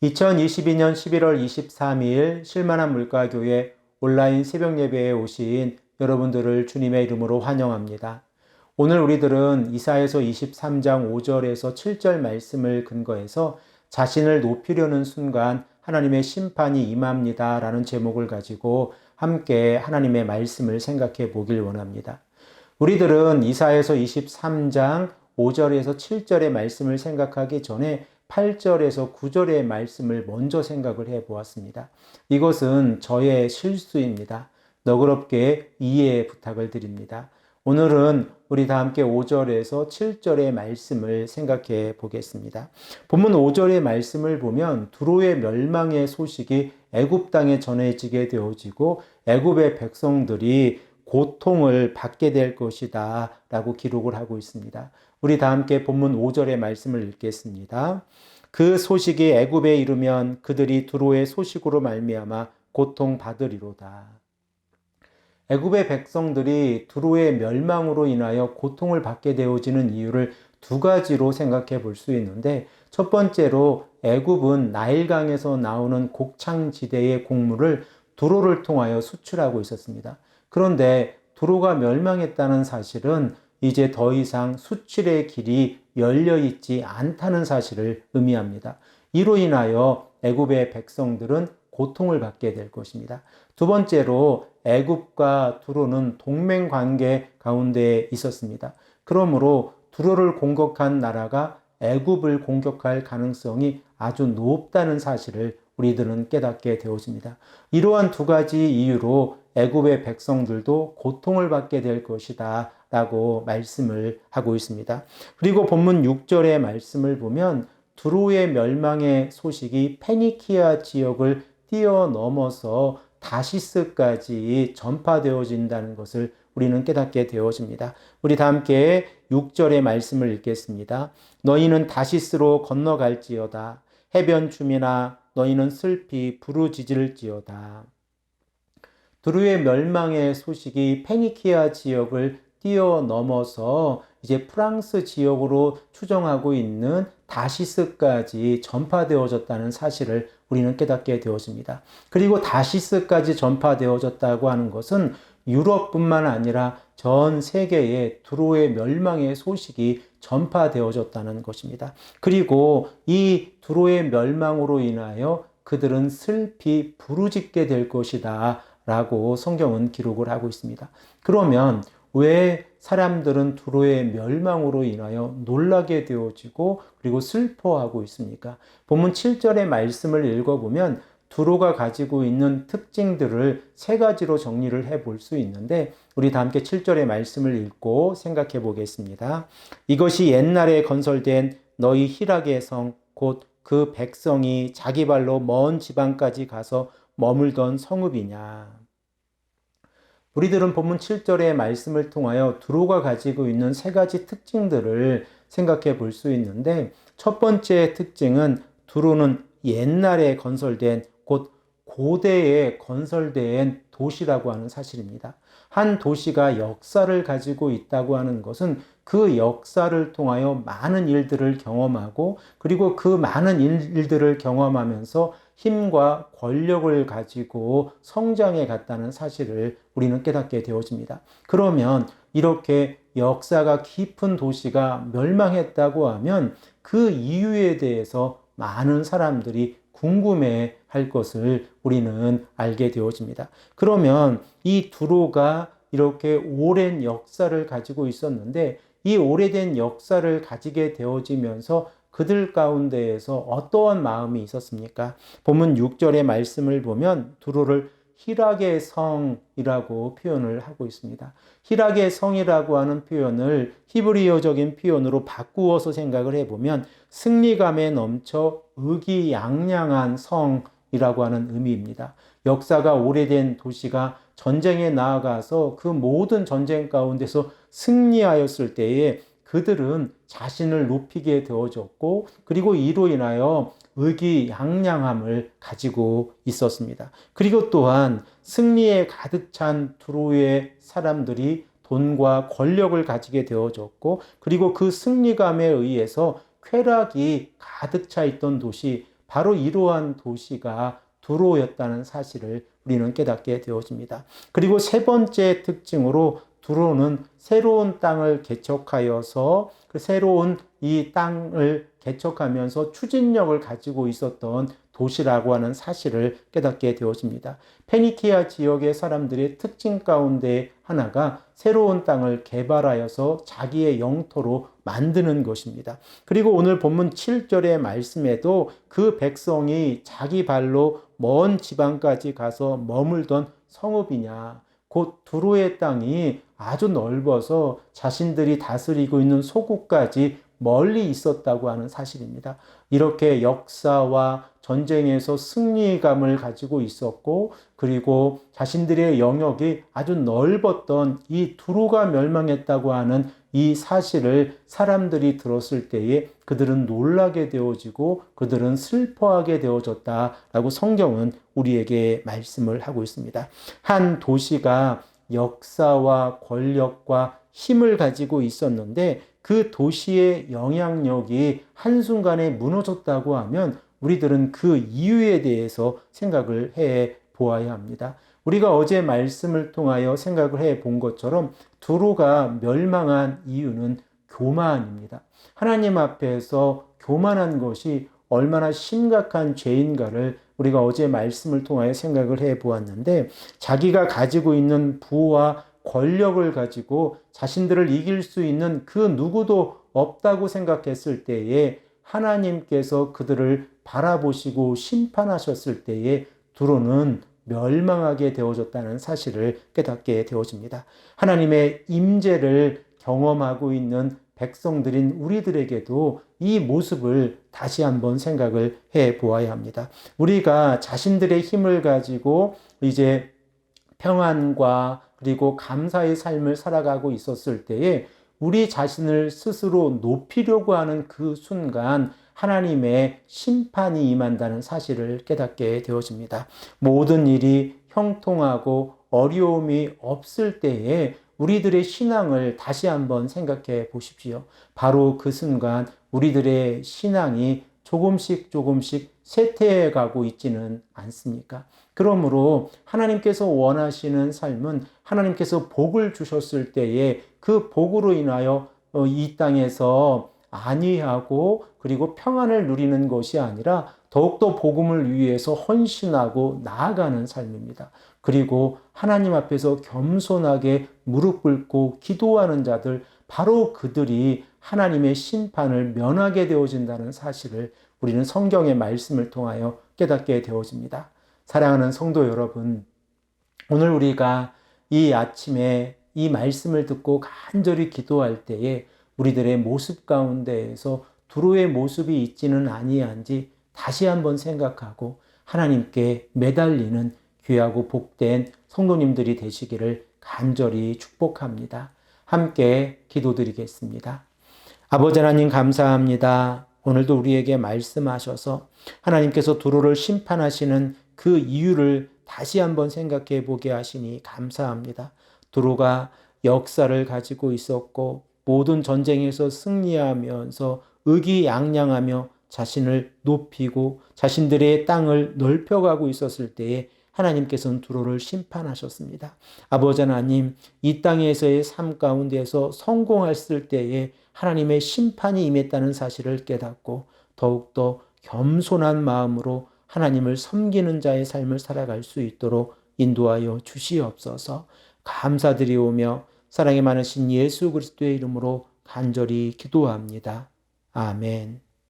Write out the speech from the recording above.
2022년 11월 23일 실만한 물가교회 온라인 새벽 예배에 오신 여러분들을 주님의 이름으로 환영합니다. 오늘 우리들은 이사야서 23장 5절에서 7절 말씀을 근거해서 자신을 높이려는 순간 하나님의 심판이 임합니다 라는 제목을 가지고 함께 하나님의 말씀을 생각해 보길 원합니다. 우리들은 이사야서 23장 5절에서 7절의 말씀을 생각하기 전에 8절에서 9절의 말씀을 먼저 생각을 해 보았습니다. 이것은 저의 실수입니다. 너그럽게 이해 부탁을 드립니다. 오늘은 우리 다 함께 5절에서 7절의 말씀을 생각해 보겠습니다. 본문 5절의 말씀을 보면 두로의 멸망의 소식이 애굽 땅에 전해지게 되어지고 애굽의 백성들이 고통을 받게 될 것이다 라고 기록을 하고 있습니다. 우리 다 함께 본문 5절의 말씀을 읽겠습니다. 그 소식이 애굽에 이르면 그들이 두로의 소식으로 말미암아 고통받으리로다. 애굽의 백성들이 두로의 멸망으로 인하여 고통을 받게 되어지는 이유를 두 가지로 생각해 볼 수 있는데, 첫 번째로 애굽은 나일강에서 나오는 곡창지대의 곡물을 두로를 통하여 수출하고 있었습니다. 그런데 두로가 멸망했다는 사실은 이제 더 이상 수출의 길이 열려 있지 않다는 사실을 의미합니다. 이로 인하여 애굽의 백성들은 고통을 받게 될 것입니다. 두 번째로 애굽과 두로는 동맹 관계 가운데 있었습니다. 그러므로 두로를 공격한 나라가 애굽을 공격할 가능성이 아주 높다는 사실을 우리들은 깨닫게 되었습니다. 이러한 두 가지 이유로 애굽의 백성들도 고통을 받게 될 것이다 라고 말씀을 하고 있습니다. 그리고 본문 6절의 말씀을 보면 두로의 멸망의 소식이 페니키아 지역을 뛰어넘어서 다시스까지 전파되어진다는 것을 우리는 깨닫게 되어집니다. 우리 다 함께 6절의 말씀을 읽겠습니다. 너희는 다시스로 건너갈지어다. 해변 주민아 너희는 슬피 부르짖을지어다. 두로의 멸망의 소식이 페니키아 지역을 뛰어넘어서 이제 프랑스 지역으로 추정하고 있는 다시스까지 전파되어졌다는 사실을 우리는 깨닫게 되었습니다. 그리고 다시스까지 전파되어졌다고 하는 것은 유럽뿐만 아니라 전 세계에 두로의 멸망의 소식이 전파되어졌다는 것입니다. 그리고 이 두로의 멸망으로 인하여 그들은 슬피 부르짖게 될 것이다 라고 성경은 기록을 하고 있습니다. 그러면 왜 사람들은 두로의 멸망으로 인하여 놀라게 되어지고 그리고 슬퍼하고 있습니까? 본문 7절의 말씀을 읽어보면 두로가 가지고 있는 특징들을 세 가지로 정리를 해볼 수 있는데, 우리 다 함께 7절의 말씀을 읽고 생각해 보겠습니다. 이것이 옛날에 건설된 너희 희락의 성, 곧 그 백성이 자기 발로 먼 지방까지 가서 머물던 성읍이냐. 우리들은 본문 7절의 말씀을 통하여 두로가 가지고 있는 세 가지 특징들을 생각해 볼 수 있는데, 첫 번째 특징은 두로는 옛날에 건설된, 곧 고대에 건설된 도시라고 하는 사실입니다. 한 도시가 역사를 가지고 있다고 하는 것은 그 역사를 통하여 많은 일들을 경험하고, 그리고 그 많은 일들을 경험하면서 힘과 권력을 가지고 성장해 갔다는 사실을 우리는 깨닫게 되어집니다. 그러면 이렇게 역사가 깊은 도시가 멸망했다고 하면 그 이유에 대해서 많은 사람들이 궁금해 할 것을 우리는 알게 되어집니다. 그러면 이 두로가 이렇게 오랜 역사를 가지고 있었는데, 이 오래된 역사를 가지게 되어지면서 그들 가운데에서 어떠한 마음이 있었습니까? 본문 6절의 말씀을 보면 두로를 희락의 성이라고 표현을 하고 있습니다. 희락의 성이라고 하는 표현을 히브리어적인 표현으로 바꾸어서 생각을 해보면 승리감에 넘쳐 의기양양한 성이라고 하는 의미입니다. 역사가 오래된 도시가 전쟁에 나아가서 그 모든 전쟁 가운데서 승리하였을 때에 그들은 자신을 높이게 되어졌고, 그리고 이로 인하여 의기양양함을 가지고 있었습니다. 그리고 또한 승리에 가득 찬 두로의 사람들이 돈과 권력을 가지게 되어졌고, 그리고 그 승리감에 의해서 쾌락이 가득 차 있던 도시, 바로 이러한 도시가 두로였다는 사실을 우리는 깨닫게 되어집니다. 그리고 세 번째 특징으로 두로는 새로운 땅을 개척하여서 그 새로운 이 땅을 개척하면서 추진력을 가지고 있었던 도시라고 하는 사실을 깨닫게 되어집니다. 페니키아 지역의 사람들의 특징 가운데 하나가 새로운 땅을 개발하여서 자기의 영토로 만드는 것입니다. 그리고 오늘 본문 7절의 말씀에도 그 백성이 자기 발로 먼 지방까지 가서 머물던 성읍이냐, 곧 두로의 땅이 아주 넓어서 자신들이 다스리고 있는 소국까지 멀리 있었다고 하는 사실입니다. 이렇게 역사와 전쟁에서 승리감을 가지고 있었고, 그리고 자신들의 영역이 아주 넓었던 이 두로가 멸망했다고 하는 이 사실을 사람들이 들었을 때에 그들은 놀라게 되어지고 그들은 슬퍼하게 되어졌다라고 성경은 우리에게 말씀을 하고 있습니다. 한 도시가 역사와 권력과 힘을 가지고 있었는데 그 도시의 영향력이 한순간에 무너졌다고 하면 우리들은 그 이유에 대해서 생각을 해 보아야 합니다. 우리가 어제 말씀을 통하여 생각을 해 본 것처럼 두로가 멸망한 이유는 교만입니다. 하나님 앞에서 교만한 것이 얼마나 심각한 죄인가를 우리가 어제 말씀을 통하여 생각을 해 보았는데, 자기가 가지고 있는 부와 권력을 가지고 자신들을 이길 수 있는 그 누구도 없다고 생각했을 때에 하나님께서 그들을 바라보시고 심판하셨을 때에 두로는 멸망하게 되어졌다는 사실을 깨닫게 되어집니다. 하나님의 임재를 경험하고 있는 백성들인 우리들에게도 이 모습을 다시 한번 생각을 해 보아야 합니다. 우리가 자신들의 힘을 가지고 이제 평안과 그리고 감사의 삶을 살아가고 있었을 때에 우리 자신을 스스로 높이려고 하는 그 순간 하나님의 심판이 임한다는 사실을 깨닫게 되어집니다. 모든 일이 형통하고 어려움이 없을 때에 우리들의 신앙을 다시 한번 생각해 보십시오. 바로 그 순간 우리들의 신앙이 조금씩 쇠퇴해 가고 있지는 않습니까? 그러므로 하나님께서 원하시는 삶은 하나님께서 복을 주셨을 때에 그 복으로 인하여 이 땅에서 안위하고 그리고 평안을 누리는 것이 아니라 더욱더 복음을 위해서 헌신하고 나아가는 삶입니다. 그리고 하나님 앞에서 겸손하게 무릎 꿇고 기도하는 자들, 바로 그들이 하나님의 심판을 면하게 되어진다는 사실을 우리는 성경의 말씀을 통하여 깨닫게 되어집니다. 사랑하는 성도 여러분, 오늘 우리가 이 아침에 이 말씀을 듣고 간절히 기도할 때에 우리들의 모습 가운데에서 두로의 모습이 있지는 아니한지 다시 한번 생각하고 하나님께 매달리는 귀하고 복된 성도님들이 되시기를 간절히 축복합니다. 함께 기도드리겠습니다. 아버지 하나님 감사합니다. 오늘도 우리에게 말씀하셔서 하나님께서 두로를 심판하시는 그 이유를 다시 한번 생각해 보게 하시니 감사합니다. 두로가 역사를 가지고 있었고 모든 전쟁에서 승리하면서 의기양양하며 자신을 높이고 자신들의 땅을 넓혀가고 있었을 때에 하나님께서는 두로를 심판하셨습니다. 아버지 하나님, 이 땅에서의 삶 가운데서 성공했을 때에 하나님의 심판이 임했다는 사실을 깨닫고 더욱더 겸손한 마음으로 하나님을 섬기는 자의 삶을 살아갈 수 있도록 인도하여 주시옵소서. 감사드리오며 사랑이 많으신 예수 그리스도의 이름으로 간절히 기도합니다. 아멘.